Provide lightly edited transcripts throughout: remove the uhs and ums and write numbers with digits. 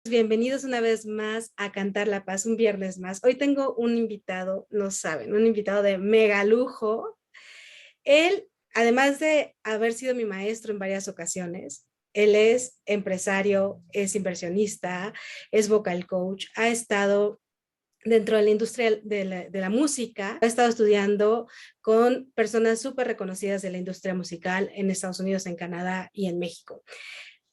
Bienvenidos una vez más a Cantar la Paz, un viernes más. Hoy tengo un invitado, no saben, un invitado de mega lujo. Él, además de haber sido mi maestro en varias ocasiones, él es empresario, es inversionista, es vocal coach, ha estado dentro de la industria de la música, ha estado estudiando con personas súper reconocidas de la industria musical en Estados Unidos, en Canadá y en México.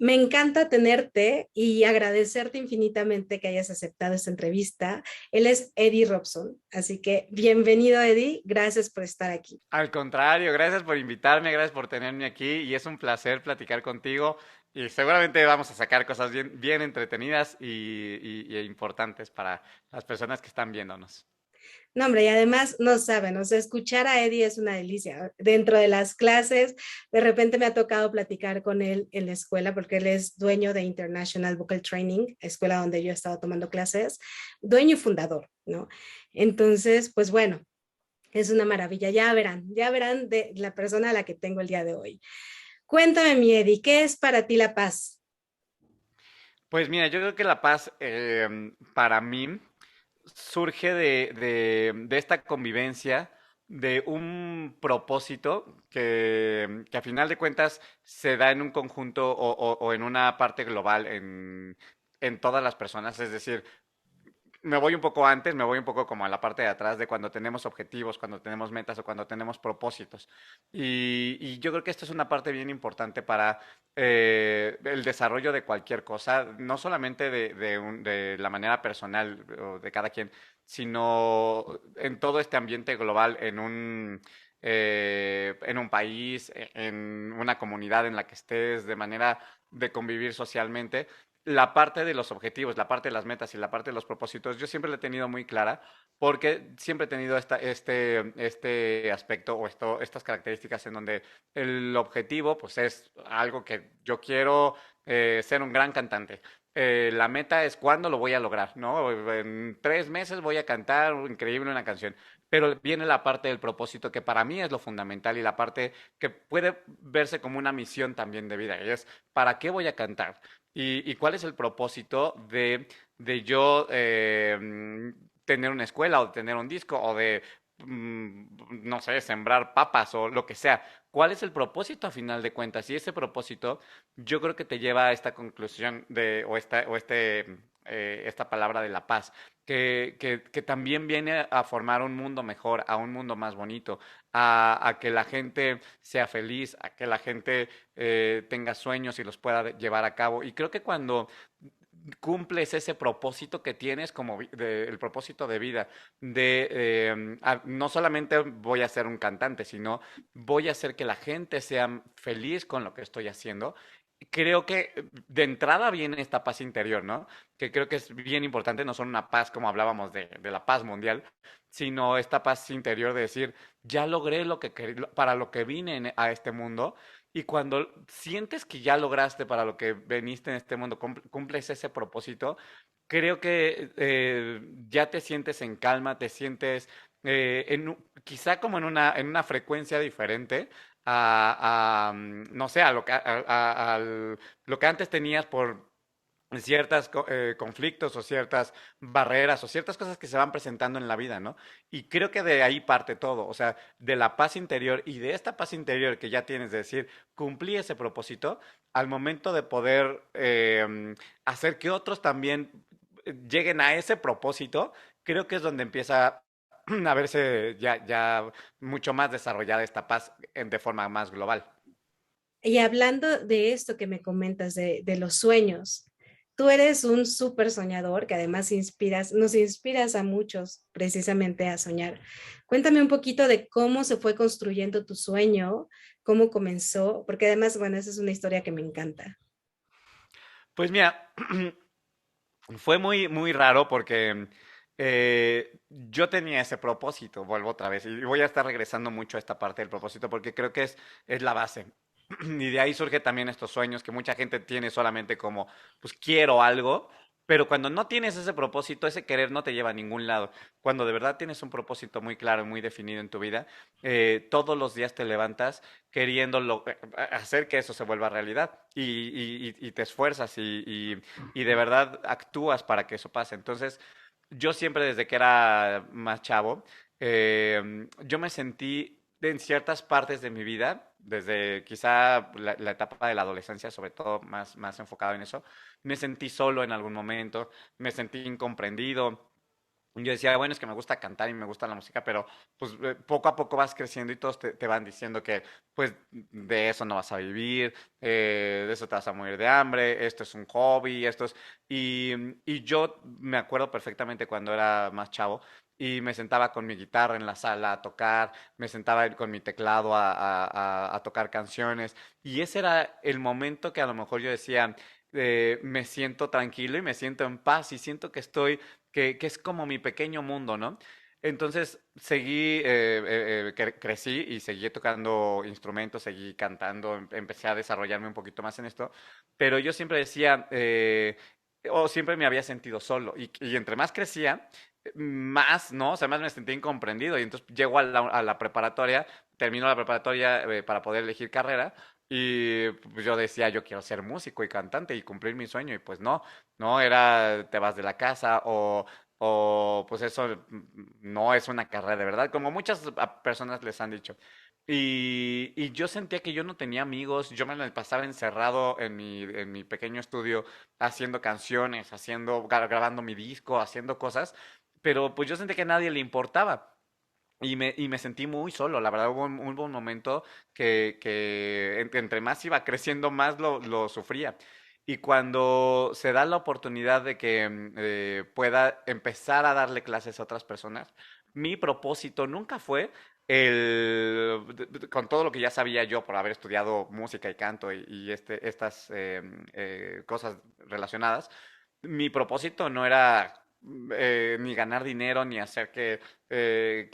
Me encanta tenerte y agradecerte infinitamente que hayas aceptado esta entrevista. Él es Eddie Robson, así que bienvenido, Eddie. Gracias por estar aquí. Al contrario, gracias por invitarme, gracias por tenerme aquí y es un placer platicar contigo y seguramente vamos a sacar cosas bien entretenidas y importantes para las personas que están viéndonos. No, hombre, y además no saben, o sea, escuchar a Eddie es una delicia. Dentro de las clases, de repente me ha tocado platicar con él en la escuela, porque él es dueño de International Vocal Training, escuela donde yo he estado tomando clases, dueño y fundador, ¿no? Entonces, pues bueno, es una maravilla. Ya verán de la persona a la que tengo el día de hoy. Cuéntame, mi Eddie, ¿qué es para ti la paz? Pues mira, yo creo que la paz para mí surge de esta convivencia, de un propósito que a final de cuentas se da en un conjunto o en una parte global en todas las personas. Es decir, me voy un poco antes, me voy un poco como a la parte de atrás de cuando tenemos objetivos, cuando tenemos metas o cuando tenemos propósitos. Y yo creo que esto es una parte bien importante para el desarrollo de cualquier cosa, no solamente de la manera personal o de cada quien, sino en todo este ambiente global, en un país, en una comunidad en la que estés, de manera de convivir socialmente. La parte de los objetivos, la parte de las metas y la parte de los propósitos, yo siempre la he tenido muy clara porque siempre he tenido este aspecto o estas características en donde el objetivo pues es algo que yo quiero ser un gran cantante. La meta es cuándo lo voy a lograr, ¿no? En 3 meses voy a cantar increíble una canción. Pero viene la parte del propósito que para mí es lo fundamental y la parte que puede verse como una misión también de vida. Y es, ¿para qué voy a cantar? Y cuál es el propósito de yo tener una escuela o de tener un disco o de, no sé, sembrar papas o lo que sea? ¿Cuál es el propósito a final de cuentas? Y ese propósito yo creo que te lleva a esta conclusión esta palabra de la paz, que también viene a formar un mundo mejor, a un mundo más bonito, a que la gente sea feliz, a que la gente tenga sueños y los pueda llevar a cabo. Y creo que cuando cumples ese propósito que tienes como el propósito de vida de no solamente voy a ser un cantante, sino voy a hacer que la gente sea feliz con lo que estoy haciendo. Creo que de entrada viene esta paz interior, ¿no? Que creo que es bien importante, no solo una paz como hablábamos de la paz mundial, sino esta paz interior de decir, ya logré lo que para lo que vine a este mundo. Y cuando sientes que ya lograste para lo que veniste en este mundo, cumples ese propósito, creo que ya te sientes en calma, te sientes quizá como en una frecuencia diferente no sé, lo que antes tenías por ciertos conflictos o ciertas barreras o ciertas cosas que se van presentando en la vida, ¿no? Y creo que de ahí parte todo, o sea, de la paz interior y de esta paz interior que ya tienes de decir, cumplí ese propósito, al momento de poder hacer que otros también lleguen a ese propósito, creo que es donde empieza a verse ya mucho más desarrollada esta paz de forma más global. Y hablando de esto que me comentas de los sueños, tú eres un súper soñador que además nos inspiras a muchos precisamente a soñar. Cuéntame un poquito de cómo se fue construyendo tu sueño, cómo comenzó, porque además, bueno, esa es una historia que me encanta. Pues mira, fue muy raro porque yo tenía ese propósito, vuelvo otra vez, y voy a estar regresando mucho a esta parte del propósito porque creo que es la base. Y de ahí surge también estos sueños que mucha gente tiene solamente como, pues quiero algo, Pero cuando no tienes ese propósito, ese querer no te lleva a ningún lado. Cuando de verdad tienes un propósito muy claro y muy definido en tu vida, todos los días te levantas queriendo hacer que eso se vuelva realidad y te esfuerzas y de verdad actúas para que eso pase. Entonces, yo siempre desde que era más chavo, yo me sentí en ciertas partes de mi vida, desde quizá la etapa de la adolescencia, sobre todo más enfocado en eso, me sentí solo en algún momento, me sentí incomprendido. Yo decía, bueno, es que me gusta cantar y me gusta la música, pero pues poco a poco vas creciendo y todos te van diciendo que pues de eso no vas a vivir, de eso te vas a morir de hambre, esto es un hobby, esto es... Y yo me acuerdo perfectamente cuando era más chavo y me sentaba con mi guitarra en la sala a tocar, me sentaba con mi teclado a tocar canciones y ese era el momento que a lo mejor yo decía, me siento tranquilo y me siento en paz y siento que estoy que es como mi pequeño mundo, ¿no? Entonces seguí, crecí y seguí tocando instrumentos, seguí cantando, empecé a desarrollarme un poquito más en esto, pero yo siempre decía, o siempre me había sentido solo, y entre más crecía, más, ¿no? O sea, más me sentía incomprendido, y entonces llego a la preparatoria, termino la preparatoria para poder elegir carrera, y pues yo decía, yo quiero ser músico y cantante y cumplir mi sueño, y pues no, no era te vas de la casa o pues eso no es una carrera de verdad, como muchas personas les han dicho. Y yo sentía que yo no tenía amigos, yo me la pasaba encerrado en mi pequeño estudio haciendo canciones, grabando mi disco, haciendo cosas, pero pues yo sentía que a nadie le importaba. Y me sentí muy solo, la verdad hubo un momento que entre más iba creciendo, más lo sufría. Y cuando se da la oportunidad de que pueda empezar a darle clases a otras personas, mi propósito nunca fue con todo lo que ya sabía yo por haber estudiado música y canto y estas cosas relacionadas, mi propósito no era ni ganar dinero, ni hacer que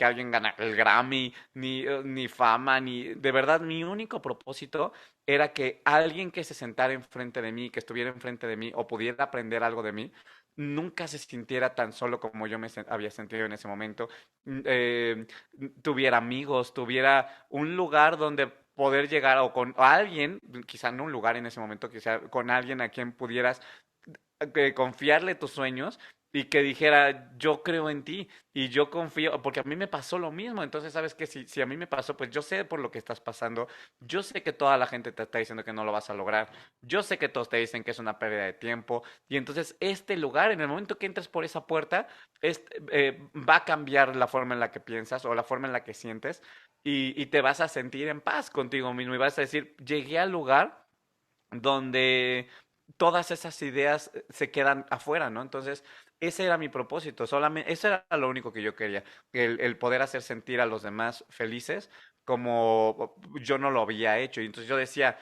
alguien gane el Grammy, ni fama, ni... De verdad, mi único propósito era que alguien que se sentara enfrente de mí, que estuviera enfrente de mí o pudiera aprender algo de mí, nunca se sintiera tan solo como yo había sentido en ese momento. Tuviera amigos, tuviera un lugar donde poder llegar o con alguien, quizá no un lugar en ese momento, quizá con alguien a quien pudieras que confiarle tus sueños y que dijera, yo creo en ti y yo confío, porque a mí me pasó lo mismo, entonces sabes que si a mí me pasó, pues yo sé por lo que estás pasando, yo sé que toda la gente te está diciendo que no lo vas a lograr, yo sé que todos te dicen que es una pérdida de tiempo y entonces este lugar, en el momento que entres por esa puerta, va a cambiar la forma en la que piensas o la forma en la que sientes y te vas a sentir en paz contigo mismo y vas a decir, llegué al lugar donde todas esas ideas se quedan afuera, ¿no? Entonces, ese era mi propósito, solamente, eso era lo único que yo quería, el poder hacer sentir a los demás felices como yo no lo había hecho. Y entonces yo decía,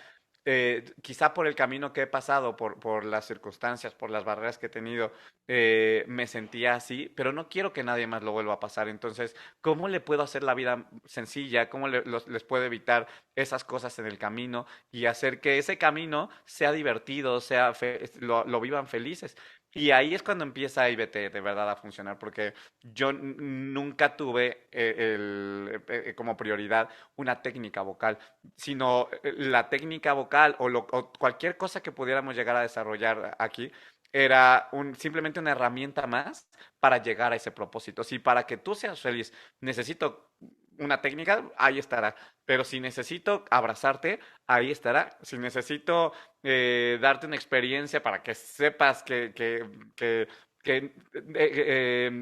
quizá por el camino que he pasado, por las circunstancias, por las barreras que he tenido, me sentía así, pero no quiero que nadie más lo vuelva a pasar. Entonces, ¿cómo le puedo hacer la vida sencilla? ¿Cómo les puedo evitar esas cosas en el camino y hacer que ese camino sea divertido, lo vivan felices? Y ahí es cuando empieza IBT de verdad a funcionar, porque yo nunca tuve como prioridad una técnica vocal, sino la técnica vocal o cualquier cosa que pudiéramos llegar a desarrollar aquí era simplemente una herramienta más para llegar a ese propósito. Si para que tú seas feliz necesito una técnica, ahí estará. Pero si necesito abrazarte, ahí estará. Si necesito darte una experiencia para que sepas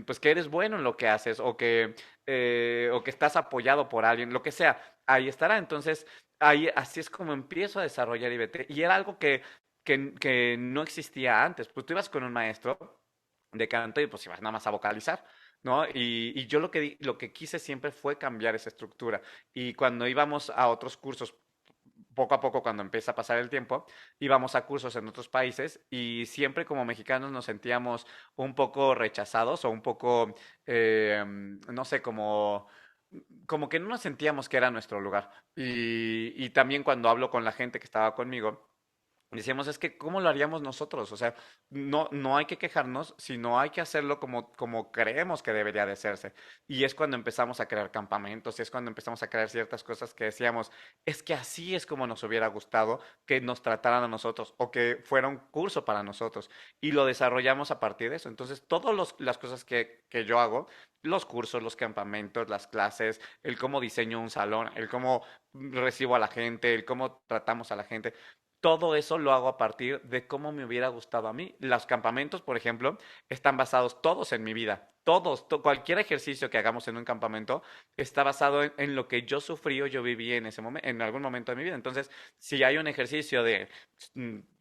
pues que eres bueno en lo que haces o que estás apoyado por alguien, lo que sea, ahí estará. Entonces, ahí así es como empiezo a desarrollar IBT. Y era algo que no existía antes. Pues tú ibas con un maestro de canto y pues ibas nada más a vocalizar, ¿no? Y yo lo que quise siempre fue cambiar esa estructura. Y cuando íbamos a otros cursos, poco a poco, cuando empieza a pasar el tiempo, íbamos a cursos en otros países y siempre como mexicanos nos sentíamos un poco rechazados o un poco, no sé, como que no nos sentíamos que era nuestro lugar. Y también cuando hablo con la gente que estaba conmigo, decíamos, es que, ¿cómo lo haríamos nosotros? O sea, no hay que quejarnos, sino hay que hacerlo como creemos que debería de hacerse. Y es cuando empezamos a crear campamentos, y es cuando empezamos a crear ciertas cosas que decíamos, es que así es como nos hubiera gustado que nos trataran a nosotros o que fuera un curso para nosotros. Y lo desarrollamos a partir de eso. Entonces, todas las cosas que yo hago, los cursos, los campamentos, las clases, el cómo diseño un salón, el cómo recibo a la gente, el cómo tratamos a la gente, todo eso lo hago a partir de cómo me hubiera gustado a mí. Los campamentos, por ejemplo, están basados todos en mi vida. Todos, cualquier ejercicio que hagamos en un campamento está basado en lo que yo sufrí o yo viví en ese momento, en algún momento de mi vida. Entonces, si hay un ejercicio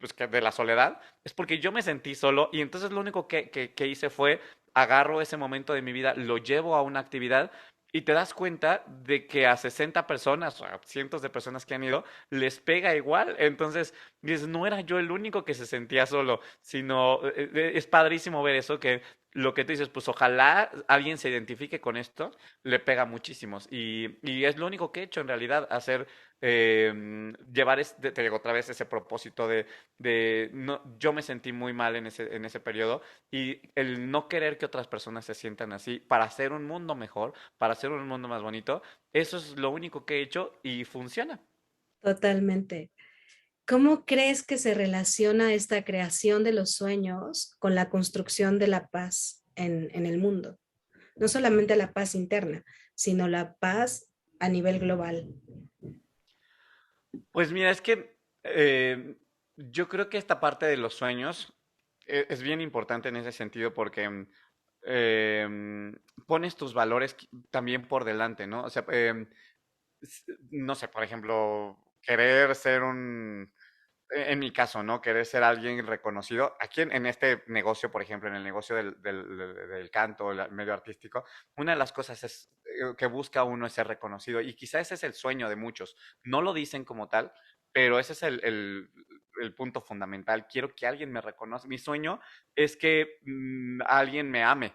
pues, de la soledad, es porque yo me sentí solo y entonces lo único que hice fue agarro ese momento de mi vida, lo llevo a una actividad y te das cuenta de que a 60 personas o a cientos de personas que han ido les pega igual. Entonces, dices, no era yo el único que se sentía solo, sino es padrísimo ver eso, que lo que tú dices, pues ojalá alguien se identifique con esto, le pega muchísimos. Y es lo único que he hecho en realidad, hacer, llevar, te digo otra vez, ese propósito de no, yo me sentí muy mal en ese periodo y el no querer que otras personas se sientan así para hacer un mundo mejor, para hacer un mundo más bonito, eso es lo único que he hecho y funciona. Totalmente. ¿Cómo crees que se relaciona esta creación de los sueños con la construcción de la paz en el mundo? No solamente la paz interna, sino la paz a nivel global. Pues mira, es que yo creo que esta parte de los sueños es bien importante en ese sentido porque pones tus valores también por delante, ¿no? O sea, no sé, por ejemplo, querer ser en mi caso, ¿no? Querer ser alguien reconocido. Aquí en este negocio, por ejemplo, en el negocio del canto, el medio artístico, una de las cosas es que busca uno es ser reconocido y quizá ese es el sueño de muchos. No lo dicen como tal, pero ese es el punto fundamental. Quiero que alguien me reconozca. Mi sueño es que alguien me ame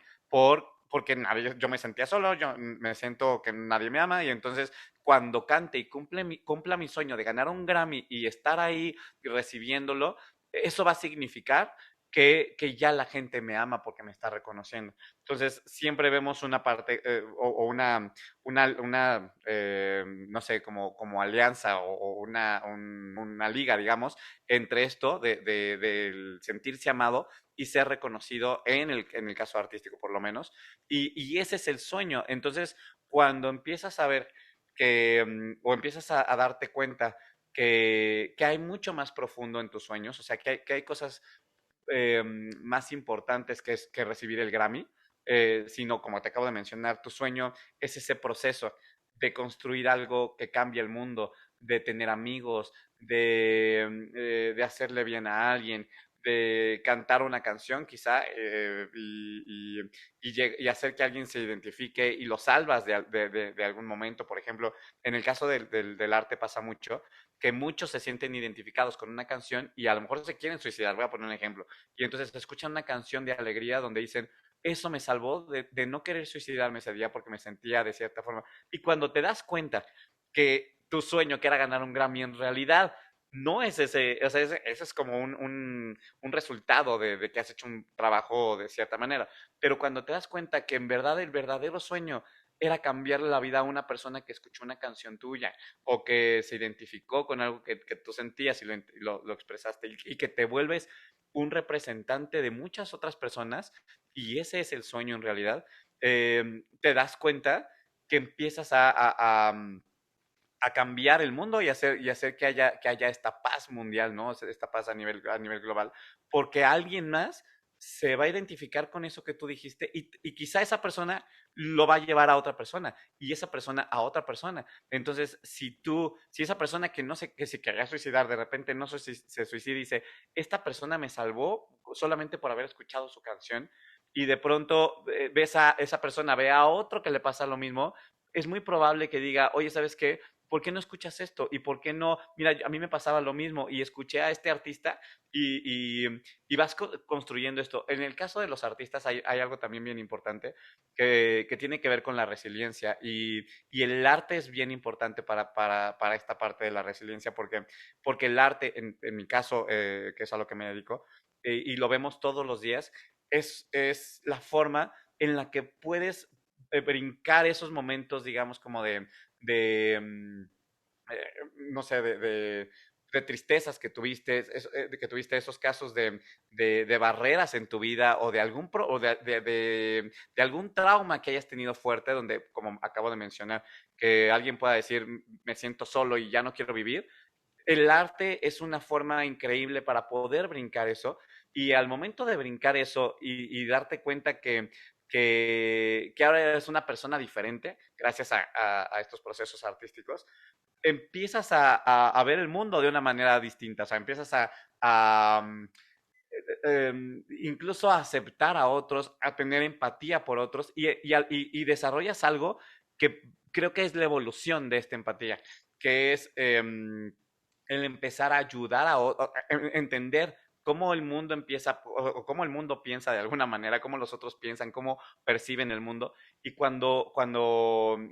porque nadie, yo me sentía solo, yo me siento que nadie me ama y entonces cuando cante y cumpla mi sueño de ganar un Grammy y estar ahí recibiéndolo, eso va a significar que ya la gente me ama porque me está reconociendo. Entonces, siempre vemos una parte o no sé, como alianza o una liga, digamos, entre esto del sentirse amado y ser reconocido en el caso artístico, por lo menos. Y ese es el sueño. Entonces, cuando empiezas a ver o empiezas a darte cuenta que hay mucho más profundo en tus sueños, o sea, que hay cosas más importantes que recibir el Grammy, sino como te acabo de mencionar, tu sueño es ese proceso de construir algo que cambie el mundo, de tener amigos, de hacerle bien a alguien, de cantar una canción quizá y hacer que alguien se identifique y lo salvas de algún momento. Por ejemplo, en el caso del arte pasa mucho que muchos se sienten identificados con una canción y a lo mejor se quieren suicidar. Voy a poner un ejemplo. Y entonces escuchan una canción de alegría donde dicen, eso me salvó de no querer suicidarme ese día porque me sentía de cierta forma. Y cuando te das cuenta que tu sueño, que era ganar un Grammy, en realidad no es ese, o sea, ese es como un resultado de que has hecho un trabajo de cierta manera. Pero cuando te das cuenta que en verdad el verdadero sueño era cambiarle la vida a una persona que escuchó una canción tuya o que se identificó con algo que tú sentías y lo expresaste y que te vuelves un representante de muchas otras personas y ese es el sueño en realidad, te das cuenta que empiezas a cambiar el mundo y hacer que haya esta paz mundial, ¿no? Esta paz a nivel global, porque alguien más se va a identificar con eso que tú dijiste y quizá esa persona lo va a llevar a otra persona y esa persona a otra persona. Entonces, si esa persona que no sé, que se quería suicidar, de repente no sé si se suicida y dice, esta persona me salvó solamente por haber escuchado su canción y de pronto ves a esa persona, ve a otro que le pasa lo mismo, es muy probable que diga, oye, ¿sabes qué? ¿por qué no escuchas esto? ¿Y por qué no? Mira, a mí me pasaba lo mismo y escuché a este artista y vas construyendo esto. En el caso de los artistas hay algo también bien importante que tiene que ver con la resiliencia y el arte es bien importante para esta parte de la resiliencia porque el arte, en mi caso, que es a lo que me dedico, y lo vemos todos los días, es la forma en la que puedes brincar esos momentos, digamos, como de eh, no sé, de tristezas que tuviste esos casos de barreras en tu vida o de algún, de algún trauma que hayas tenido fuerte, donde, como acabo de mencionar, que alguien pueda decir, me siento solo y ya no quiero vivir. El arte es una forma increíble para poder brincar eso y al momento de brincar eso y darte cuenta que ahora eres una persona diferente gracias a estos procesos artísticos, empiezas a ver el mundo de una manera distinta, o sea, empiezas incluso a aceptar a otros, a tener empatía por otros y desarrollas algo que creo que es la evolución de esta empatía, que es el empezar a ayudar a entender cómo el mundo empieza o cómo el mundo piensa de alguna manera, cómo los otros piensan, cómo perciben el mundo. Y cuando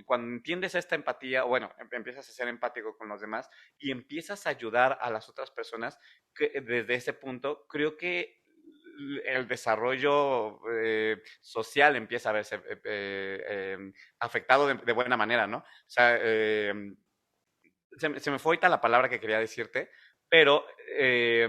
entiendes esta empatía, bueno, empiezas a ser empático con los demás y empiezas a ayudar a las otras personas, desde ese punto, creo que el desarrollo social empieza a verse afectado de buena manera, ¿no? O sea, se me fue ahorita la palabra que quería decirte, pero, eh,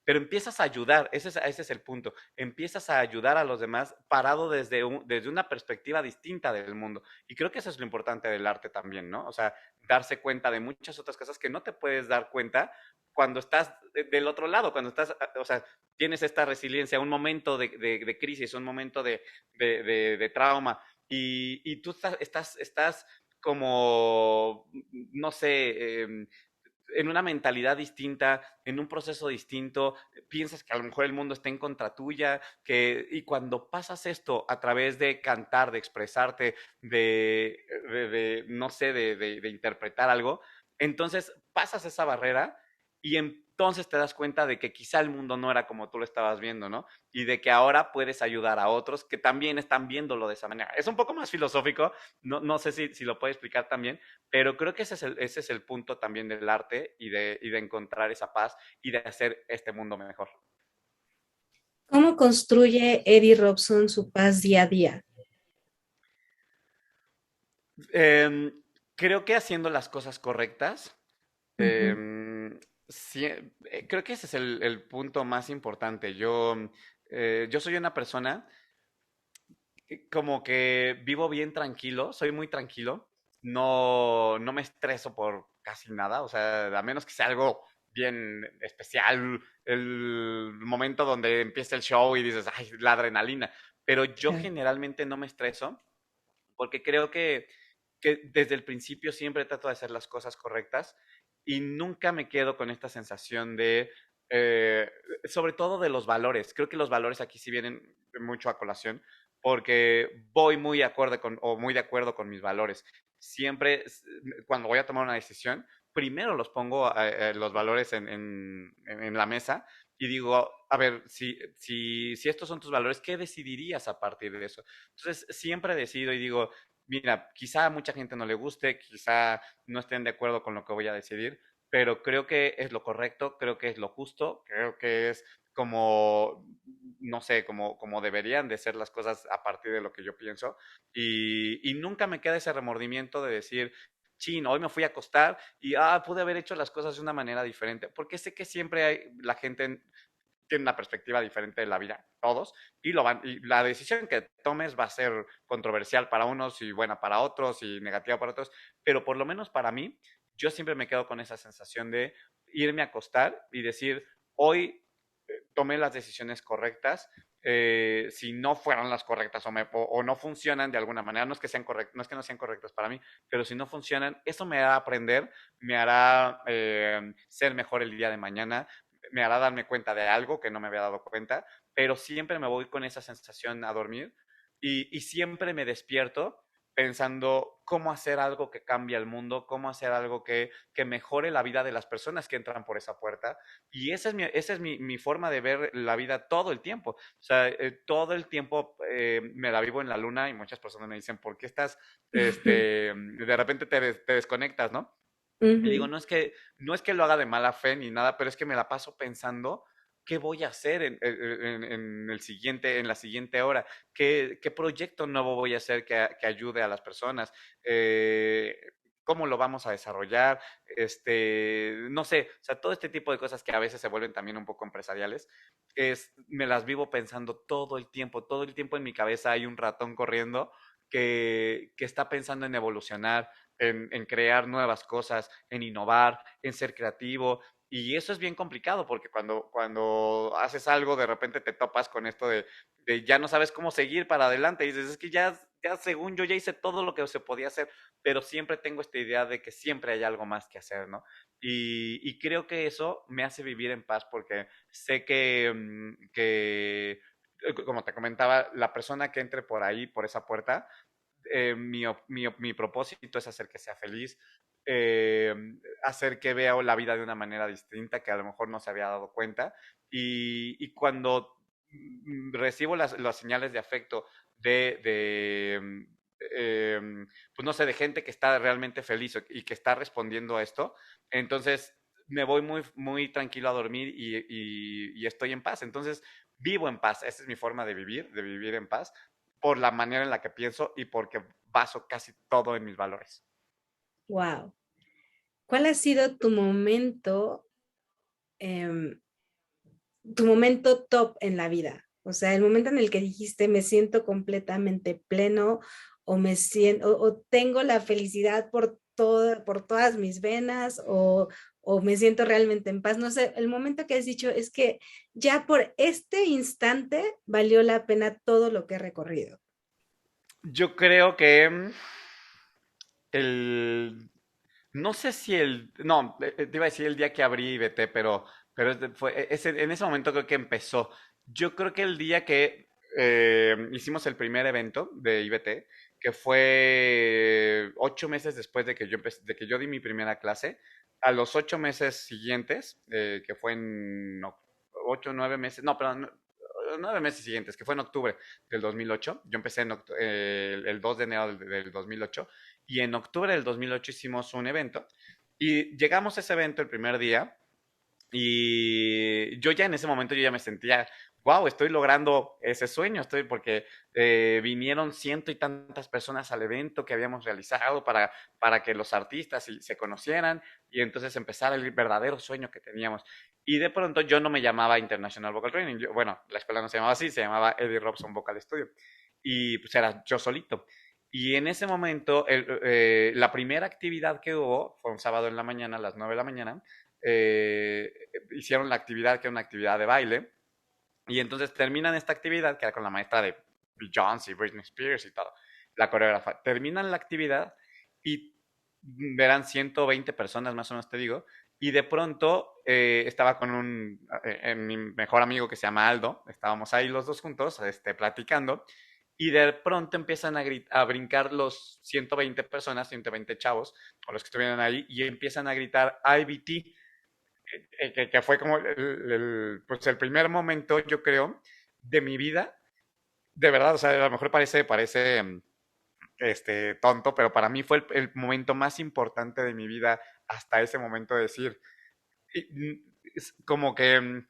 pero empiezas a ayudar, ese es el punto, empiezas a ayudar a los demás parado desde una perspectiva distinta del mundo. Y creo que eso es lo importante del arte también, ¿no? O sea, darse cuenta de muchas otras cosas que no te puedes dar cuenta cuando estás del otro lado, cuando estás, o sea, tienes esta resiliencia, un momento de crisis, un momento de trauma, y tú estás como, no sé, en una mentalidad distinta, en un proceso distinto, piensas que a lo mejor el mundo está en contra tuya, y cuando pasas esto a través de cantar, de expresarte, no sé, de interpretar algo, entonces pasas esa barrera y entonces te das cuenta de que quizá el mundo no era como tú lo estabas viendo, ¿no? Y de que ahora puedes ayudar a otros que también están viéndolo de esa manera. Es un poco más filosófico, no sé si lo puedo explicar también, pero creo que ese es el punto también del arte y de encontrar esa paz y de hacer este mundo mejor. ¿Cómo construye Eddie Robson su paz día a día? Eh, Creo que haciendo las cosas correctas, Ujú. sí, creo que ese es el punto más importante. Yo soy una persona como que vivo bien tranquilo, soy muy tranquilo, no me estreso por casi nada, o sea, a menos que sea algo bien especial, el momento donde empieza el show y dices, ay, la adrenalina, pero yo Claro. generalmente no me estreso porque creo que desde el principio siempre trato de hacer las cosas correctas y nunca me quedo con esta sensación eh, sobre todo de los valores. Creo que los valores aquí sí vienen mucho a colación porque voy muy de acuerdo con mis valores. Siempre, cuando voy a tomar una decisión, primero los pongo los valores en la mesa y digo, a ver, si estos son tus valores, ¿qué decidirías a partir de eso? Entonces, siempre decido y digo, mira, quizá a mucha gente no le guste, quizá no estén de acuerdo con lo que voy a decidir, pero creo que es lo correcto, creo que es lo justo, creo que es como, no sé, como deberían de ser las cosas a partir de lo que yo pienso. Y nunca me queda ese remordimiento de decir, chin, hoy me fui a acostar y pude haber hecho las cosas de una manera diferente, porque sé que siempre la gente tiene una perspectiva diferente de la vida, todos, y la decisión que tomes va a ser controversial para unos y buena para otros y negativa para otros, pero por lo menos para mí, yo siempre me quedo con esa sensación de irme a acostar y decir, hoy tomé las decisiones correctas, si no fueron las correctas o no funcionan de alguna manera, no es que sean correctas, no es que no sean correctas para mí, pero si no funcionan, eso me hará aprender, me hará ser mejor el día de mañana, me hará darme cuenta de algo que no me había dado cuenta, pero siempre me voy con esa sensación a dormir y siempre me despierto pensando cómo hacer algo que cambie el mundo, cómo hacer algo que mejore la vida de las personas que entran por esa puerta. Y esa es mi forma de ver la vida todo el tiempo. O sea, todo el tiempo me la vivo en la luna y muchas personas me dicen, ¿por qué estás, de repente te desconectas, ¿no? Y digo, Ujú. no es que lo haga de mala fe ni nada, pero es que me la paso pensando qué voy a hacer en la siguiente hora, qué proyecto nuevo voy a hacer que ayude a las personas, eh, cómo lo vamos a desarrollar, no sé, o sea, todo este tipo de cosas que a veces se vuelven también un poco empresariales, me las vivo pensando todo el tiempo en mi cabeza hay un ratón corriendo que está pensando en evolucionar, en crear nuevas cosas, en innovar, en ser creativo. Y eso es bien complicado porque cuando haces algo, de repente te topas con esto de ya no sabes cómo seguir para adelante. Y dices, es que ya según yo ya hice todo lo que se podía hacer, pero siempre tengo esta idea de que siempre hay algo más que hacer, ¿no? Y creo que eso me hace vivir en paz porque sé como te comentaba, la persona que entre por ahí, por esa puerta, mi propósito es hacer que sea feliz, eh, hacer que vea la vida de una manera distinta que a lo mejor no se había dado cuenta. Y cuando recibo las señales de afecto de pues no sé, de gente que está realmente feliz y que está respondiendo a esto, entonces me voy muy, muy tranquilo a dormir y estoy en paz. Entonces vivo en paz. Esa es mi forma de vivir en paz por la manera en la que pienso y porque baso casi todo en mis valores. Wow. ¿Cuál ha sido em, tu momento top en la vida? O sea, el momento en el que dijiste me siento completamente pleno o me siento o tengo la felicidad por todas mis venas o me siento realmente en paz. No sé, el momento que has dicho es que ya por este instante valió la pena todo lo que he recorrido. Yo creo que el... No sé si No, te iba a decir el día que abrí IBT, pero en ese momento creo que empezó. Yo creo que el día que hicimos el primer evento de IBT, que fue 8 meses después de que de que yo di mi primera clase, a los 8 meses siguientes, que fue en 8 o 9 meses, no, perdón, 9 meses siguientes, que fue en octubre del 2008. Yo empecé el 2 de enero del 2008 y en octubre del 2008 hicimos un evento y llegamos a ese evento el primer día y yo ya en ese momento yo ya me sentía, wow, estoy logrando ese sueño, porque vinieron ciento y tantas personas al evento que habíamos realizado para que los artistas se conocieran y entonces empezar el verdadero sueño que teníamos. Y de pronto yo no me llamaba International Vocal Training, bueno, la escuela no se llamaba así, se llamaba Eddie Robson Vocal Studio y pues era yo solito. Y en ese momento, la primera actividad que hubo fue un sábado en la mañana, a las 9 de la mañana, eh, hicieron la actividad que era una actividad de baile, y entonces terminan esta actividad, que era con la maestra de Beyoncé y Britney Spears y todo, la coreógrafa. Terminan la actividad y verán 120 personas más o menos, te digo, y de pronto estaba con mi mejor amigo que se llama Aldo, estábamos ahí los dos juntos, platicando, y de pronto empiezan a brincar los 120 personas, 120 chavos, o los que estuvieron ahí, y empiezan a gritar IBT, que fue como pues el primer momento, yo creo, de mi vida, de verdad, o sea, a lo mejor parece tonto, pero para mí fue el momento más importante de mi vida hasta ese momento de decir, es como que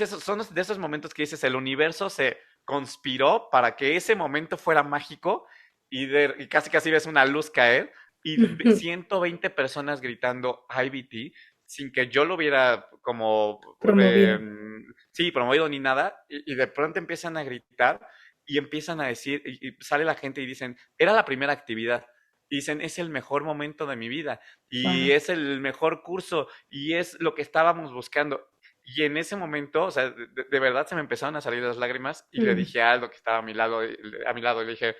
son de esos momentos que dices, el universo se conspiró para que ese momento fuera mágico y casi casi ves una luz caer y 120 personas gritando IBT sin que yo lo hubiera como, Promovido. sí, promovido ni nada, y de pronto empiezan a gritar y empiezan a decir, y sale la gente y dicen, era la primera actividad. Y dicen, es el mejor momento de mi vida y Wow. es el mejor curso y es lo que estábamos buscando. Y en ese momento, o sea, de verdad se me empezaron a salir las lágrimas y le Mm. dije a Aldo que estaba a mi lado, le dije,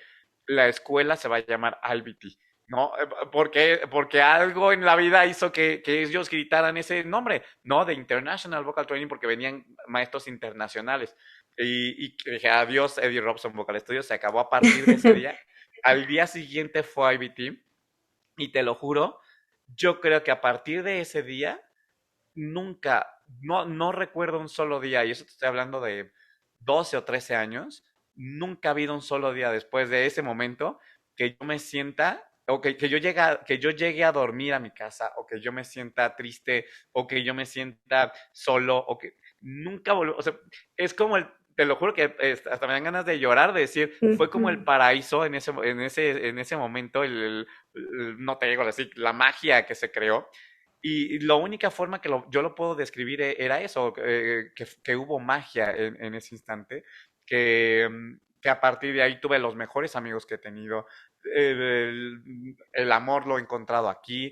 la escuela se va a llamar IBT, ¿no? Porque algo en la vida hizo que ellos gritaran ese nombre, ¿no? De International Vocal Training, porque venían maestros internacionales. Y dije, adiós, Eddie Robson Vocal Studio, se acabó a partir de ese día. Al día siguiente fue a IBT y te lo juro, yo creo que a partir de ese día, nunca, no recuerdo un solo día, y eso te estoy hablando de 12 o 13 años, nunca ha habido un solo día después de ese momento que yo me sienta, o que yo llegue a dormir a mi casa, o que yo me sienta triste, o que yo me sienta solo, o que nunca volvió, o sea, es como te lo juro que hasta me dan ganas de llorar, de decir, fue como el Ujú. paraíso en ese momento, no te digo así, la magia que se creó. Y la única forma que yo lo puedo describir era eso, que hubo magia en ese instante, que a partir de ahí tuve los mejores amigos que he tenido, el amor lo he encontrado aquí,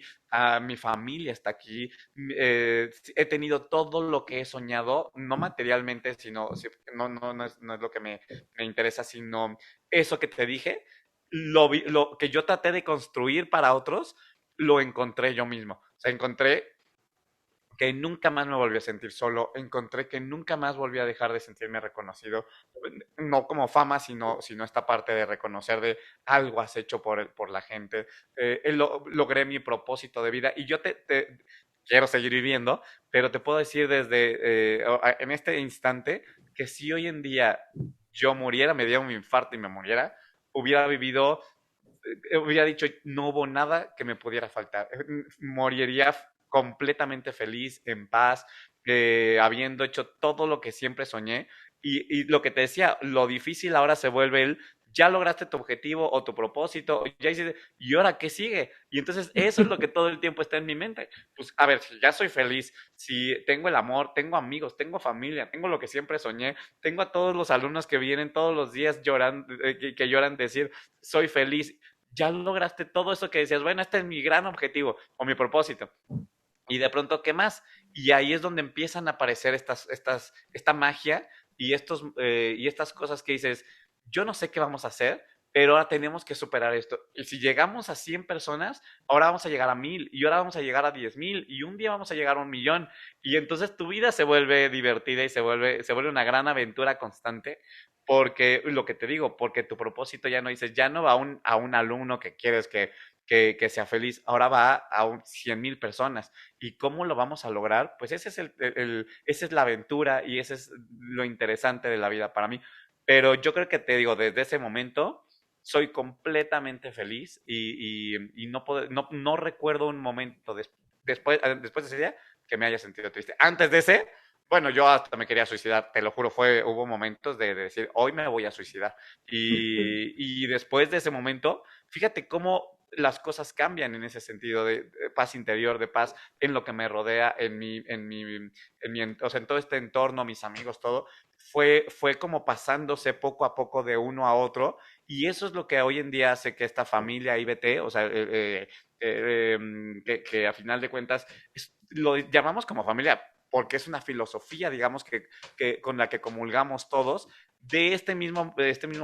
mi familia está aquí, he tenido todo lo que he soñado, no materialmente, no es lo que me interesa, sino eso que te dije, lo que yo traté de construir para otros, lo encontré yo mismo. O sea, encontré que nunca más me volví a sentir solo, encontré que nunca más volví a dejar de sentirme reconocido, no como fama, sino esta parte de reconocer de algo has hecho por la gente, logré mi propósito de vida y yo quiero seguir viviendo, pero te puedo decir en este instante que si hoy en día yo muriera, me diera un infarto y me muriera, hubiera vivido hubiera dicho, no hubo nada que me pudiera faltar. Moriría completamente feliz, en paz, habiendo hecho todo lo que siempre soñé. Y lo que te decía, lo difícil ahora se vuelve ya lograste tu objetivo o tu propósito, ya hiciste, ¿y ahora qué sigue? Y entonces eso es lo que todo el tiempo está en mi mente. Pues a ver, si ya soy feliz, si tengo el amor, tengo amigos, tengo familia, tengo lo que siempre soñé, tengo a todos los alumnos que vienen todos los días llorando, que lloran decir, soy feliz, ya lograste todo eso que decías, bueno, este es mi gran objetivo o mi propósito. Y de pronto, ¿qué más? Y ahí es donde empiezan a aparecer esta magia y estas cosas que dices, yo no sé qué vamos a hacer, pero ahora tenemos que superar esto. Y si llegamos a 100 personas, ahora vamos a llegar a 1000 y ahora vamos a llegar a 10,000 y un día vamos a llegar a 1,000,000. Y entonces tu vida se vuelve divertida y se vuelve una gran aventura constante porque lo que te digo, porque tu propósito ya no dices, ya no va a un alumno que quieres que sea feliz, ahora va a 100,000 personas. ¿Y cómo lo vamos a lograr? Pues ese es esa es la aventura y ese es lo interesante de la vida para mí. Pero yo creo que te digo, desde ese momento soy completamente feliz y no recuerdo un momento después de ese día que me haya sentido triste. Antes de ese, bueno, yo hasta me quería suicidar, te lo juro, hubo momentos de decir, hoy me voy a suicidar. Y después de ese momento, fíjate cómo las cosas cambian en ese sentido de paz interior, de paz en lo que me rodea, o sea, en todo este entorno, mis amigos, todo, fue como pasándose poco a poco de uno a otro, y eso es lo que hoy en día hace que esta familia IBT, o sea, que a final de cuentas lo llamamos como familia porque es una filosofía, digamos, con la que comulgamos todos, de este mismo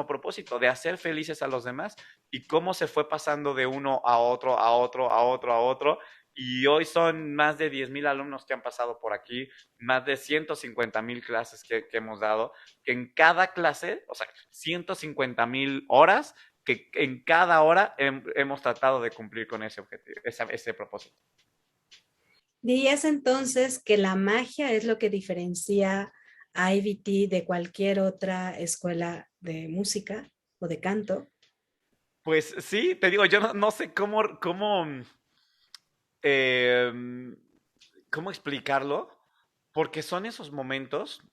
propósito, de hacer felices a los demás, y cómo se fue pasando de uno a otro, a otro, a otro, a otro, y hoy son más de 10,000 alumnos que han pasado por aquí, más de 150,000 clases que hemos dado, que en cada clase, o sea, 150,000 horas, que en cada hora hemos tratado de cumplir con ese objetivo, ese propósito. ¿Dirías entonces que la magia es lo que diferencia a IBT de cualquier otra escuela de música o de canto? Pues sí, te digo, yo no sé em, cómo explicarlo, porque son esos momentos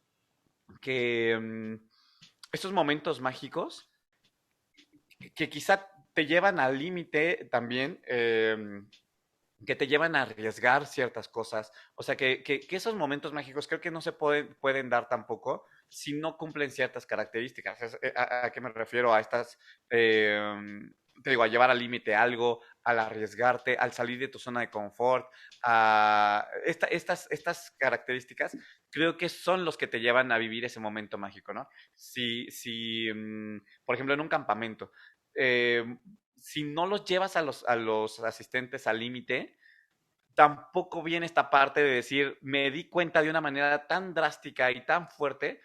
que, esos momentos mágicos que quizá te llevan al límite también, que te llevan a arriesgar ciertas cosas. O sea, que esos momentos mágicos creo que no se pueden dar tampoco si no cumplen ciertas características. ¿A qué me refiero? A te digo, a llevar al límite algo, al arriesgarte, al salir de tu zona de confort, estas características creo que son los que te llevan a vivir ese momento mágico, ¿no? Por ejemplo, en un campamento, eh, si no los llevas a los asistentes al límite, tampoco viene esta parte de decir, me di cuenta de una manera tan drástica y tan fuerte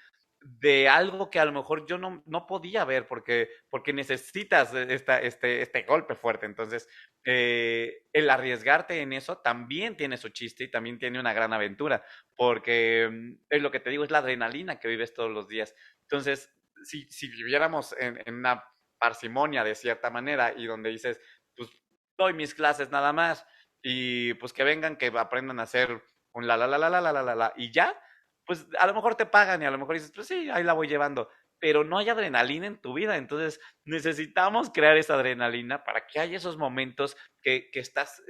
de algo que a lo mejor yo no podía ver porque necesitas este golpe fuerte. Entonces, el arriesgarte en eso también tiene su chiste y también tiene una gran aventura, porque es lo que te digo, es la adrenalina que vives todos los días. Entonces, si viviéramos en una parsimonia de cierta manera y donde dices, pues doy mis clases nada más y pues que vengan, que aprendan a hacer un la, y ya, pues a lo mejor te pagan y a lo mejor dices, pues sí, ahí la voy llevando, pero no hay adrenalina en tu vida, entonces necesitamos crear esa adrenalina para que haya esos momentos que estás,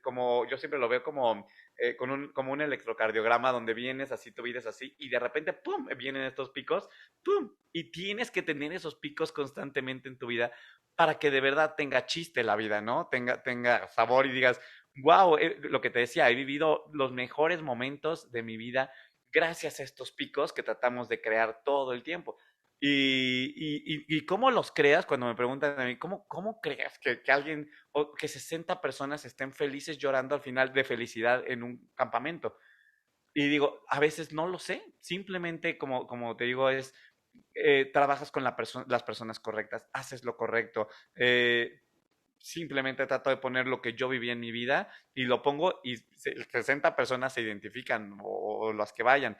como yo siempre lo veo como, como un electrocardiograma donde vienes así, tu vida es así, y de repente, ¡pum!, vienen estos picos, ¡pum!, y tienes que tener esos picos constantemente en tu vida para que de verdad tenga chiste la vida, ¿no? Tenga sabor y digas, wow, lo que te decía, he vivido los mejores momentos de mi vida gracias a estos picos que tratamos de crear todo el tiempo. Y cómo los creas, cuando me preguntan a mí, ¿cómo creas que alguien o que 60 personas estén felices llorando al final de felicidad en un campamento? Y digo, a veces no lo sé, simplemente como te digo, trabajas con las personas correctas, haces lo correcto, simplemente trato de poner lo que yo viví en mi vida y lo pongo y 60 personas se identifican o las que vayan.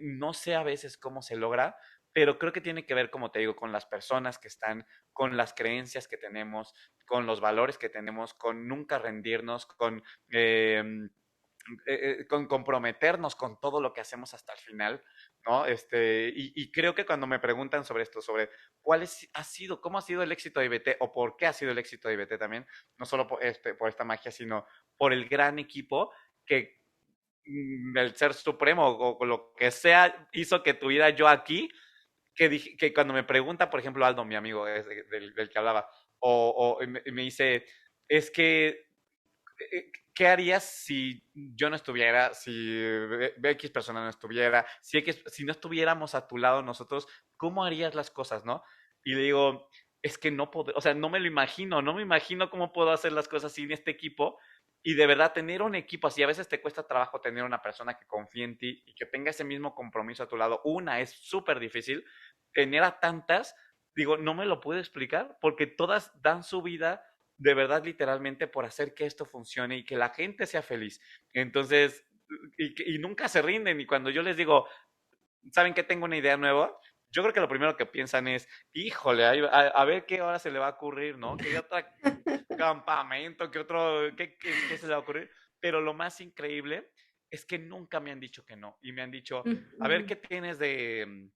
No sé a veces cómo se logra, pero creo que tiene que ver, como te digo, con las personas que están, con las creencias que tenemos, con los valores que tenemos, con nunca rendirnos, con comprometernos con todo lo que hacemos hasta el final, ¿no? Y creo que cuando me preguntan sobre esto, sobre cómo ha sido el éxito de IBT o por qué ha sido el éxito de IBT también, no solo por esta magia, sino por el gran equipo que el ser supremo o lo que sea hizo que tuviera yo aquí, que cuando me pregunta, por ejemplo, Aldo, mi amigo del que hablaba, y me dice, es que ¿qué harías si yo no estuviera, si X persona no estuviera, si no estuviéramos a tu lado nosotros, cómo harías las cosas, no? Y le digo, es que no puedo, o sea, no me imagino cómo puedo hacer las cosas sin este equipo. Y de verdad, tener un equipo así, a veces te cuesta trabajo tener una persona que confíe en ti y que tenga ese mismo compromiso a tu lado. Una es súper difícil, tener a tantas, digo, no me lo puedo explicar porque todas dan su vida de verdad literalmente por hacer que esto funcione y que la gente sea feliz. Entonces, y nunca se rinden. Y cuando yo les digo, ¿saben que tengo una idea nueva? Yo creo que lo primero que piensan es, híjole, a ver qué hora se le va a ocurrir, ¿no? ¿Qué otro campamento? ¿Qué se le va a ocurrir? Pero lo más increíble es que nunca me han dicho que no. Y me han dicho, a ver, Ujú. ¿qué tienes de,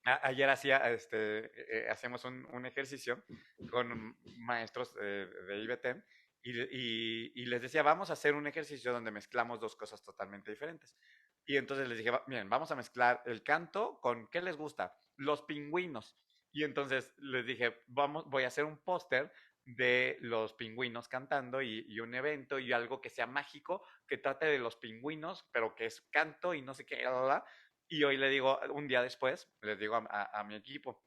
ayer hacemos un ejercicio con maestros de IBT y les decía, vamos a hacer un ejercicio donde mezclamos dos cosas totalmente diferentes. Y entonces les dije, miren, vamos a mezclar el canto con, ¿qué les gusta? Los pingüinos. Y entonces les dije, voy a hacer un póster de los pingüinos cantando y un evento y algo que sea mágico, que trate de los pingüinos, pero que es canto y no sé qué, bla, bla, bla. Y hoy le digo, un día después, les digo a mi equipo,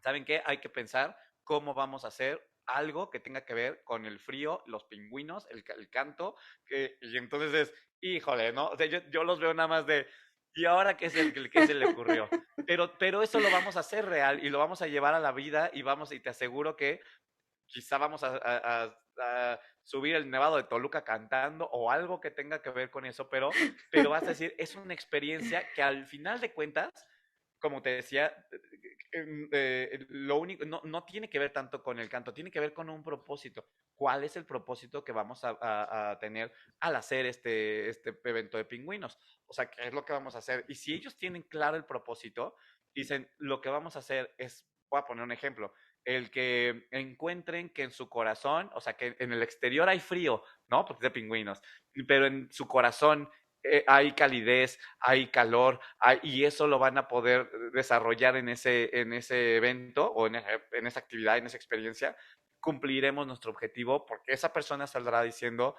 ¿saben qué? Hay que pensar cómo vamos a hacer algo que tenga que ver con el frío, los pingüinos, el canto, y entonces es, híjole, ¿no? O sea, yo los veo nada más de, ¿y ahora qué es el que se le ocurrió? Pero eso lo vamos a hacer real y lo vamos a llevar a la vida y te aseguro que quizá vamos a subir el Nevado de Toluca cantando o algo que tenga que ver con eso, pero vas a decir, es una experiencia que al final de cuentas, como te decía, lo único, no tiene que ver tanto con el canto, tiene que ver con un propósito. ¿Cuál es el propósito que vamos a tener al hacer este evento de pingüinos? O sea, ¿qué es lo que vamos a hacer? Y si ellos tienen claro el propósito, dicen, lo que vamos a hacer es, voy a poner un ejemplo, el que encuentren que en su corazón, o sea, que en el exterior hay frío, ¿no? Porque es de pingüinos, pero en su corazón hay calidez, hay calor, y eso lo van a poder desarrollar en ese evento o en esa actividad, en esa experiencia, cumpliremos nuestro objetivo porque esa persona saldrá diciendo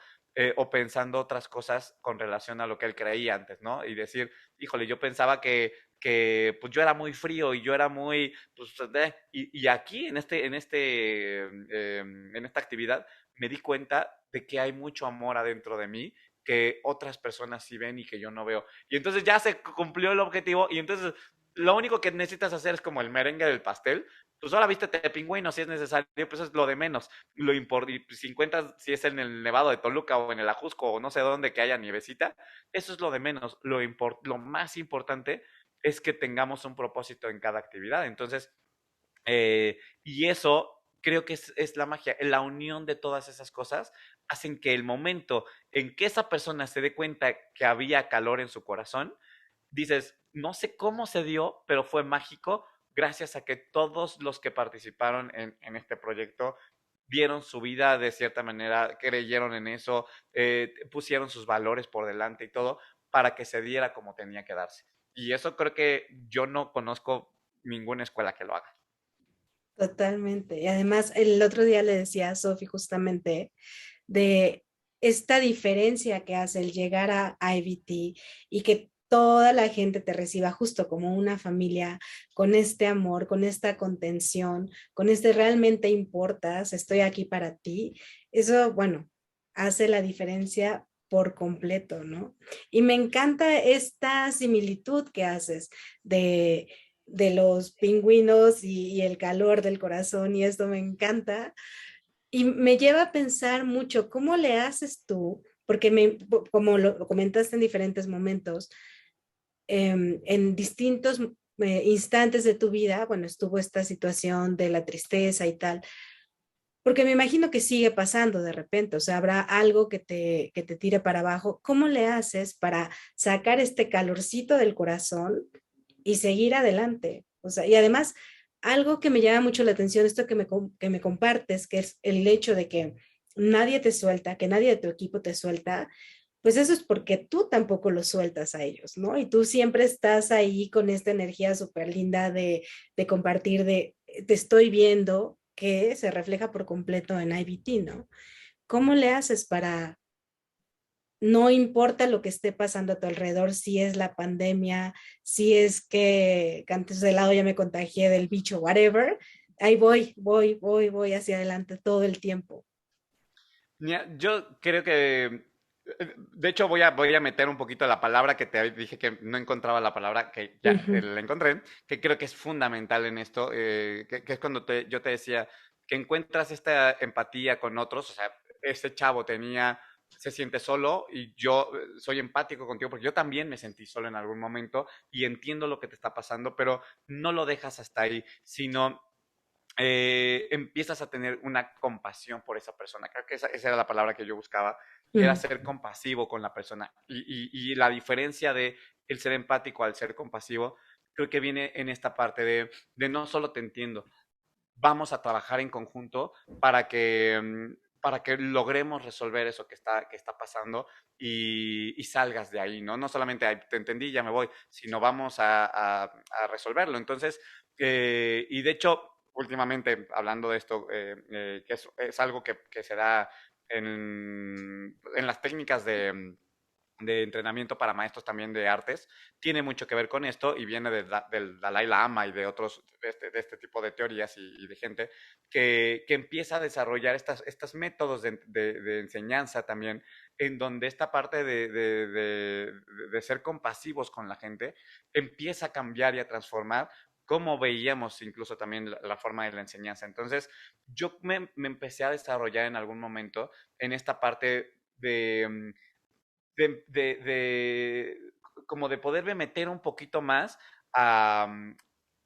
o pensando otras cosas con relación a lo que él creía antes, ¿no? Y decir, híjole, yo pensaba que pues yo era muy frío y yo era muy, pues, y aquí en esta actividad me di cuenta de que hay mucho amor adentro de mí que otras personas sí ven y que yo no veo. Y entonces ya se cumplió el objetivo y entonces lo único que necesitas hacer es como el merengue del pastel. Pues ahora vístete de pingüino si es necesario, pues eso es lo de menos. Y pues, si encuentras, si es en el Nevado de Toluca o en el Ajusco o no sé dónde que haya nievecita, eso es lo de menos. Lo más importante es que tengamos un propósito en cada actividad. Entonces, y eso creo que es la magia, la unión de todas esas cosas hacen que el momento en que esa persona se dé cuenta que había calor en su corazón, dices, no sé cómo se dio, pero fue mágico gracias a que todos los que participaron en este proyecto dieron su vida de cierta manera, creyeron en eso, pusieron sus valores por delante y todo para que se diera como tenía que darse. Y eso creo que yo no conozco ninguna escuela que lo haga. Totalmente. Y además, el otro día le decía a Sofi justamente de esta diferencia que hace el llegar a IBT y que toda la gente te reciba justo como una familia, con este amor, con esta contención, con este realmente importas, estoy aquí para ti. Eso, bueno, hace la diferencia por completo, ¿no? Y me encanta esta similitud que haces de los pingüinos y el calor del corazón y esto me encanta y me lleva a pensar mucho, ¿cómo le haces tú? Porque como lo comentaste en diferentes momentos, en distintos instantes de tu vida, bueno, estuvo esta situación de la tristeza y tal, porque me imagino que sigue pasando de repente, o sea, habrá algo que te tire para abajo. ¿Cómo le haces para sacar este calorcito del corazón y seguir adelante? O sea, y además, algo que me llama mucho la atención, esto que me compartes, que es el hecho de que nadie te suelta, que nadie de tu equipo te suelta, pues eso es porque tú tampoco los sueltas a ellos, ¿no? Y tú siempre estás ahí con esta energía súper linda de compartir, de te estoy viendo, que se refleja por completo en IBT, ¿no? ¿Cómo le haces para, no importa lo que esté pasando a tu alrededor, si es la pandemia, si es que antes de lado ya me contagié del bicho, whatever, ahí voy hacia adelante todo el tiempo. Mira, yo creo que, de hecho voy a meter un poquito la palabra que te dije que no encontraba la palabra, que ya Ujú. la encontré, que creo que es fundamental en esto, que es cuando yo te decía que encuentras esta empatía con otros, o sea, ese chavo se siente solo y yo soy empático contigo porque yo también me sentí solo en algún momento y entiendo lo que te está pasando, pero no lo dejas hasta ahí, sino empiezas a tener una compasión por esa persona. Creo que esa era la palabra que yo buscaba, era Mm. ser compasivo con la persona. Y la diferencia de el ser empático al ser compasivo, creo que viene en esta parte de no solo te entiendo, vamos a trabajar en conjunto para que logremos resolver eso que está pasando y salgas de ahí, ¿no? No solamente te entendí, ya me voy, sino vamos a resolverlo. Entonces, y de hecho, últimamente, hablando de esto, que es algo que se da en las técnicas de entrenamiento para maestros también de artes, tiene mucho que ver con esto y viene del Dalai Lama y de otros, de este tipo de teorías y de gente que empieza a desarrollar estos métodos de enseñanza también, en donde esta parte de ser compasivos con la gente empieza a cambiar y a transformar cómo veíamos incluso también la forma de la enseñanza. Entonces, yo me empecé a desarrollar en algún momento en esta parte como de poderme meter un poquito más a,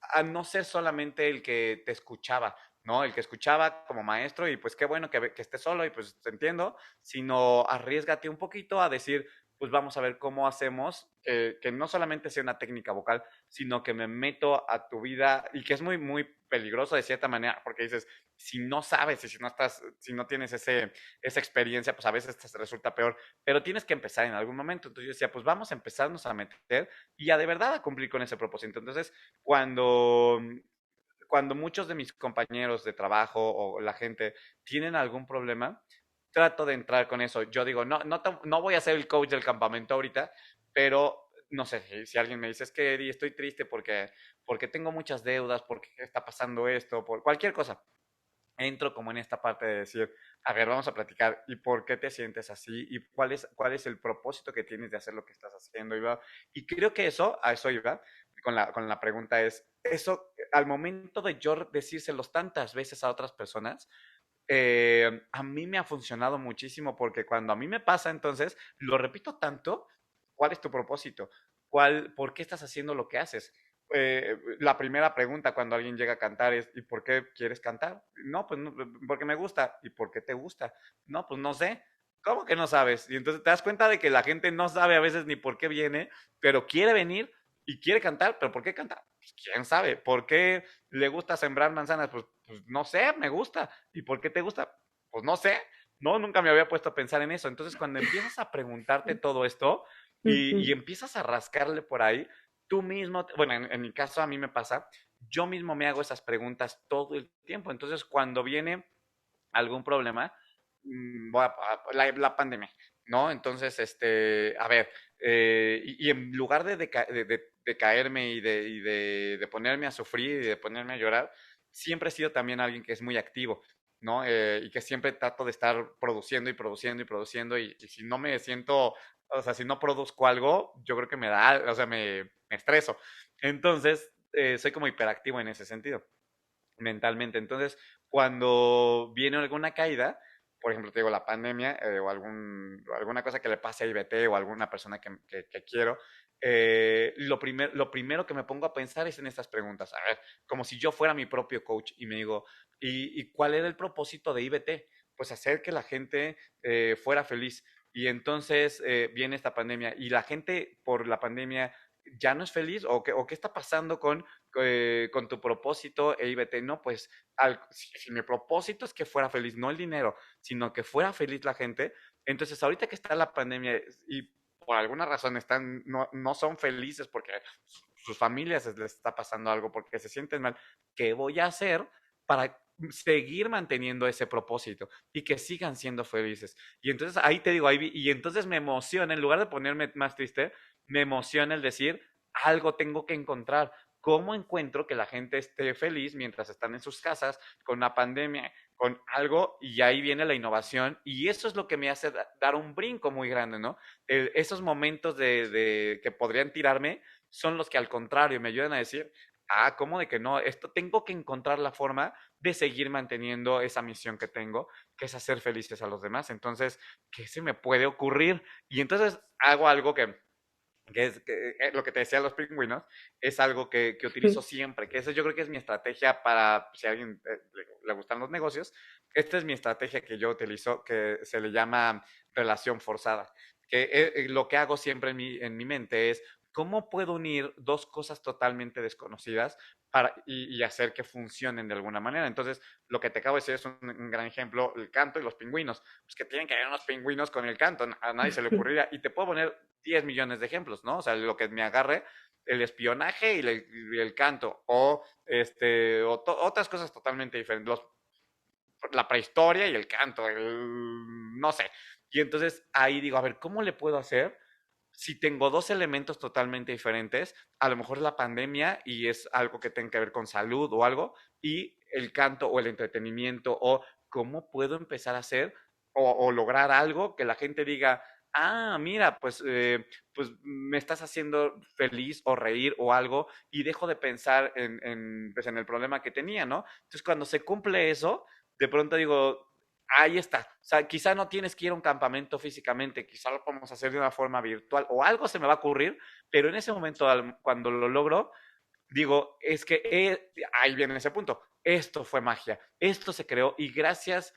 a no ser solamente el que te escuchaba, ¿no? El que escuchaba como maestro y pues qué bueno que estés solo y pues te entiendo, sino arriesgate un poquito a decir, pues vamos a ver cómo hacemos que no solamente sea una técnica vocal, sino que me meto a tu vida y que es muy, muy peligroso de cierta manera, porque dices, si no sabes y si no tienes esa experiencia, pues a veces te resulta peor, pero tienes que empezar en algún momento. Entonces yo decía, pues vamos a empezarnos a meter y a de verdad a cumplir con ese propósito. Entonces, cuando muchos de mis compañeros de trabajo o la gente tienen algún problema, trato de entrar con eso. Yo digo, no voy a ser el coach del campamento ahorita, pero no sé, si alguien me dice, es que Eddie, estoy triste porque tengo muchas deudas, porque está pasando esto, por cualquier cosa entro como en esta parte de decir, a ver, vamos a platicar, ¿y por qué te sientes así? ¿Y cuál es el propósito que tienes de hacer lo que estás haciendo? Y creo que eso, a eso iba, con la pregunta es, eso, al momento de yo decírselos tantas veces a otras personas, a mí me ha funcionado muchísimo porque cuando a mí me pasa, entonces lo repito tanto. ¿Cuál es tu propósito? ¿Por qué estás haciendo lo que haces? La primera pregunta cuando alguien llega a cantar es, ¿y por qué quieres cantar? No, pues no, porque me gusta. ¿Y por qué te gusta? No, pues no sé. ¿Cómo que no sabes? Y entonces te das cuenta de que la gente no sabe a veces ni por qué viene, pero quiere venir y quiere cantar, pero ¿por qué canta? Pues quién sabe. ¿Por qué le gusta sembrar manzanas? Pues no sé, me gusta. ¿Y por qué te gusta? Pues no sé. No, nunca me había puesto a pensar en eso. Entonces, cuando empiezas a preguntarte todo esto y Ujú, empiezas a rascarle por ahí, tú mismo, bueno, en mi caso a mí me pasa, yo mismo me hago esas preguntas todo el tiempo. Entonces, cuando viene algún problema, la pandemia, ¿no? Entonces, a ver, y en lugar de caerme de ponerme a sufrir y de ponerme a llorar, siempre he sido también alguien que es muy activo, ¿no? Y que siempre trato de estar produciendo y produciendo y produciendo y si no me siento, o sea, si no produzco algo, yo creo que me da, o sea, me estreso. Entonces, soy como hiperactivo en ese sentido mentalmente. Entonces, cuando viene alguna caída, por ejemplo, te digo, la pandemia alguna cosa que le pase a IBT o a alguna persona que quiero, lo primero que me pongo a pensar es en estas preguntas. A ver, como si yo fuera mi propio coach y me digo, ¿y cuál era el propósito de IBT? Pues hacer que la gente fuera feliz. Y entonces viene esta pandemia y la gente por la pandemia ya no es feliz o qué está pasando con tu propósito e IBT, no, pues si mi propósito es que fuera feliz, no el dinero, sino que fuera feliz la gente, entonces ahorita que está la pandemia y por alguna razón no son felices porque sus familias les está pasando algo, porque se sienten mal, ¿qué voy a hacer para seguir manteniendo ese propósito y que sigan siendo felices? Y entonces ahí te digo, y entonces me emociona, en lugar de ponerme más triste, me emociona el decir, algo tengo que encontrar. ¿Cómo encuentro que la gente esté feliz mientras están en sus casas con una pandemia, con algo? Y ahí viene la innovación y eso es lo que me hace dar un brinco muy grande, ¿no? Esos momentos que podrían tirarme son los que al contrario me ayudan a decir, ¿cómo de que no? Esto tengo que encontrar la forma de seguir manteniendo esa misión que tengo, que es hacer felices a los demás. Entonces, ¿qué se me puede ocurrir? Y entonces hago algo lo que te decía los pingüinos, es algo que utilizo siempre, que eso yo creo que es mi estrategia para, si a alguien le gustan los negocios, esta es mi estrategia que yo utilizo, que se le llama relación forzada, que lo que hago siempre en mi mente es, ¿cómo puedo unir dos cosas totalmente desconocidas y hacer que funcionen de alguna manera? Entonces, lo que te acabo de decir es un gran ejemplo, el canto y los pingüinos. Pues que tienen que haber unos pingüinos con el canto, a nadie se le ocurriría. Y te puedo poner 10 millones de ejemplos, ¿no? O sea, lo que me agarre, el espionaje y el canto, o, otras cosas totalmente diferentes, la prehistoria y el canto, no sé. Y entonces ahí digo, a ver, ¿cómo le puedo hacer? Si tengo dos elementos totalmente diferentes, a lo mejor la pandemia y es algo que tenga que ver con salud o algo, y el canto o el entretenimiento, o cómo puedo empezar a hacer o lograr algo que la gente diga, mira, pues me estás haciendo feliz o reír o algo, y dejo de pensar pues en el problema que tenía, ¿no? Entonces, cuando se cumple eso, de pronto digo, ahí está. O sea, quizá no tienes que ir a un campamento físicamente, quizá lo podemos hacer de una forma virtual o algo se me va a ocurrir, pero en ese momento, cuando lo logro, digo, es que ahí viene ese punto. Esto fue magia, esto se creó y gracias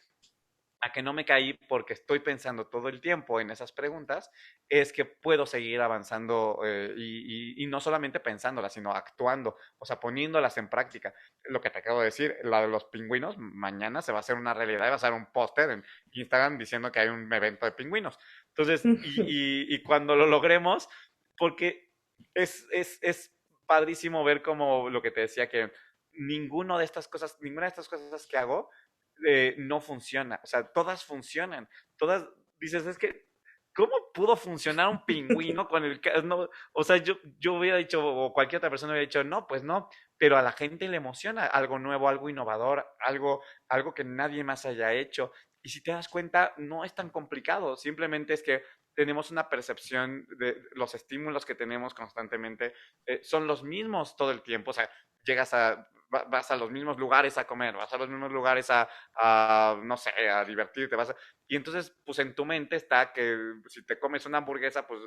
a que no me caí porque estoy pensando todo el tiempo en esas preguntas, es que puedo seguir avanzando y no solamente pensándolas, sino actuando, o sea, poniéndolas en práctica. Lo que te acabo de decir, la de los pingüinos, mañana se va a hacer una realidad y va a ser un póster en Instagram diciendo que hay un evento de pingüinos. Entonces, y cuando lo logremos, porque es padrísimo ver como lo que te decía, que ninguna de estas cosas que hago no funciona. O sea, todas funcionan. Todas, dices, es que ¿cómo pudo funcionar un pingüino con el... No, o sea, yo hubiera dicho, o cualquier otra persona hubiera dicho, no, pues no, pero a la gente le emociona algo nuevo, algo innovador, algo que nadie más haya hecho. Y si te das cuenta, no es tan complicado, simplemente es que tenemos una percepción de los estímulos que tenemos constantemente, son los mismos todo el tiempo, o sea, vas a los mismos lugares a comer, vas a los mismos lugares no sé, a divertirte, y entonces, pues en tu mente está que si te comes una hamburguesa, pues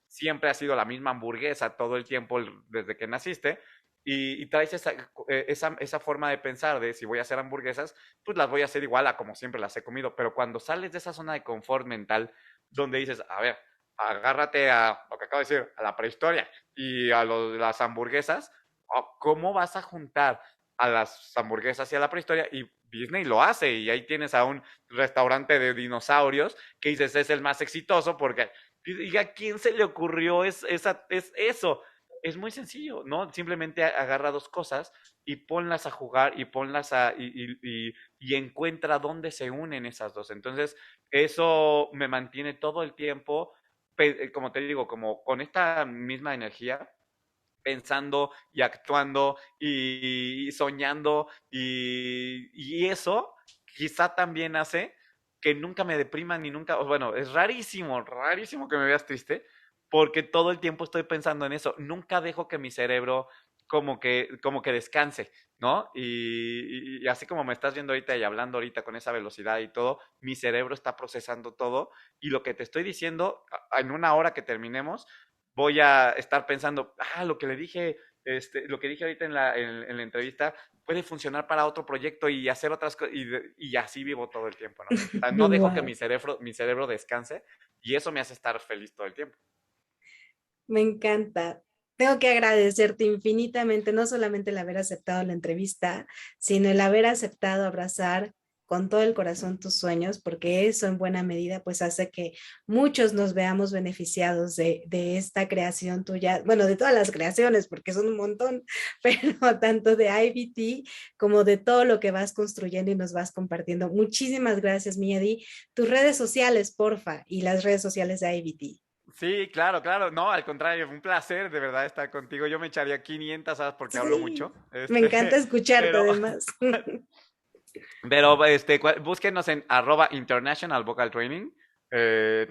siempre ha sido la misma hamburguesa todo el tiempo desde que naciste. Y traes esa forma de pensar de si voy a hacer hamburguesas, pues las voy a hacer igual a como siempre las he comido. Pero cuando sales de esa zona de confort mental, donde dices, a ver, agárrate a lo que acabo de decir, a la prehistoria y a las hamburguesas, ¿cómo vas a juntar a las hamburguesas y a la prehistoria? Y Disney lo hace, y ahí tienes a un restaurante de dinosaurios que dices es el más exitoso porque, ¿y a quién se le ocurrió es eso? Es muy sencillo, ¿no? Simplemente agarra dos cosas y ponlas a jugar y y encuentra dónde se unen esas dos. Entonces, eso me mantiene todo el tiempo, como te digo, como con esta misma energía, pensando y actuando y soñando y eso quizá también hace que nunca me deprima ni nunca, bueno, es rarísimo, rarísimo que me veas triste porque todo el tiempo estoy pensando en eso, nunca dejo que mi cerebro como que descanse, ¿no? Y así como me estás viendo ahorita y hablando ahorita con esa velocidad y todo, mi cerebro está procesando todo y lo que te estoy diciendo, en una hora que terminemos, voy a estar pensando, lo que le dije, lo que dije ahorita en la entrevista puede funcionar para otro proyecto y hacer otras cosas, y así vivo todo el tiempo, ¿no? O sea, no dejo que Wow. mi cerebro descanse y eso me hace estar feliz todo el tiempo. Me encanta. Tengo que agradecerte infinitamente, no solamente el haber aceptado la entrevista, sino el haber aceptado abrazar con todo el corazón tus sueños, porque eso en buena medida pues hace que muchos nos veamos beneficiados de esta creación tuya, bueno, de todas las creaciones, porque son un montón, pero tanto de IBT como de todo lo que vas construyendo y nos vas compartiendo. Muchísimas gracias, Miedi. Tus redes sociales, porfa, y las redes sociales de IBT. Sí, claro, claro. No, al contrario, fue un placer de verdad estar contigo. Yo me echaría 500 horas porque hablo mucho. Sí, me encanta escucharte Pero, además. pero búsquenos en @international vocal training,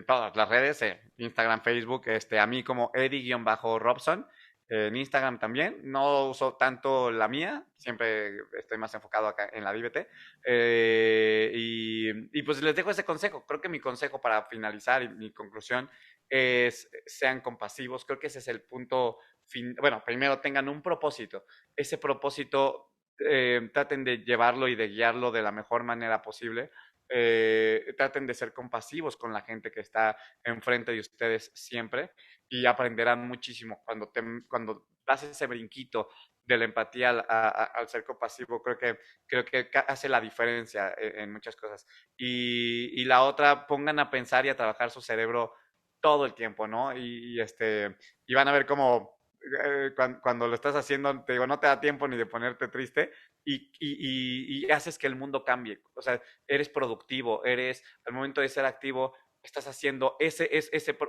todas las redes, Instagram, Facebook, a mí como Eddie-Robson, en Instagram también. No uso tanto la mía, siempre estoy más enfocado acá en la DBT. Y pues les dejo ese consejo. Creo que mi consejo para finalizar y mi conclusión es sean compasivos. Creo que ese es el punto. Bueno, primero tengan un propósito. Ese propósito, traten de llevarlo y de guiarlo de la mejor manera posible. Traten de ser compasivos con la gente que está enfrente de ustedes siempre y aprenderán muchísimo. Cuando das ese brinquito de la empatía al ser compasivo, creo que hace la diferencia en muchas cosas. Y la otra, pongan a pensar y a trabajar su cerebro todo el tiempo, ¿no? Y van a ver cómo cuando lo estás haciendo, te digo, no te da tiempo ni de ponerte triste y haces que el mundo cambie. O sea, eres productivo, al momento de ser activo, estás haciendo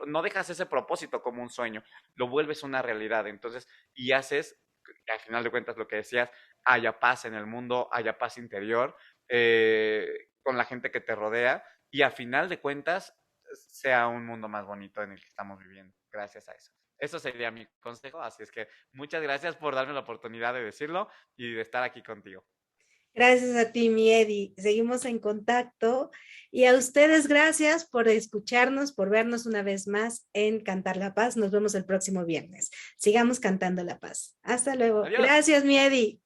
no dejas ese propósito como un sueño, lo vuelves una realidad. Entonces, y haces, al final de cuentas, lo que decías, haya paz en el mundo, haya paz interior, con la gente que te rodea, y al final de cuentas, sea un mundo más bonito en el que estamos viviendo, gracias a eso. Eso sería mi consejo, así es que muchas gracias por darme la oportunidad de decirlo y de estar aquí contigo. Gracias a ti, mi Eddie. Seguimos en contacto. Y a ustedes, gracias por escucharnos, por vernos una vez más en Cantar la Paz. Nos vemos el próximo viernes. Sigamos cantando la paz. Hasta luego. Adiós. Gracias, mi Eddie.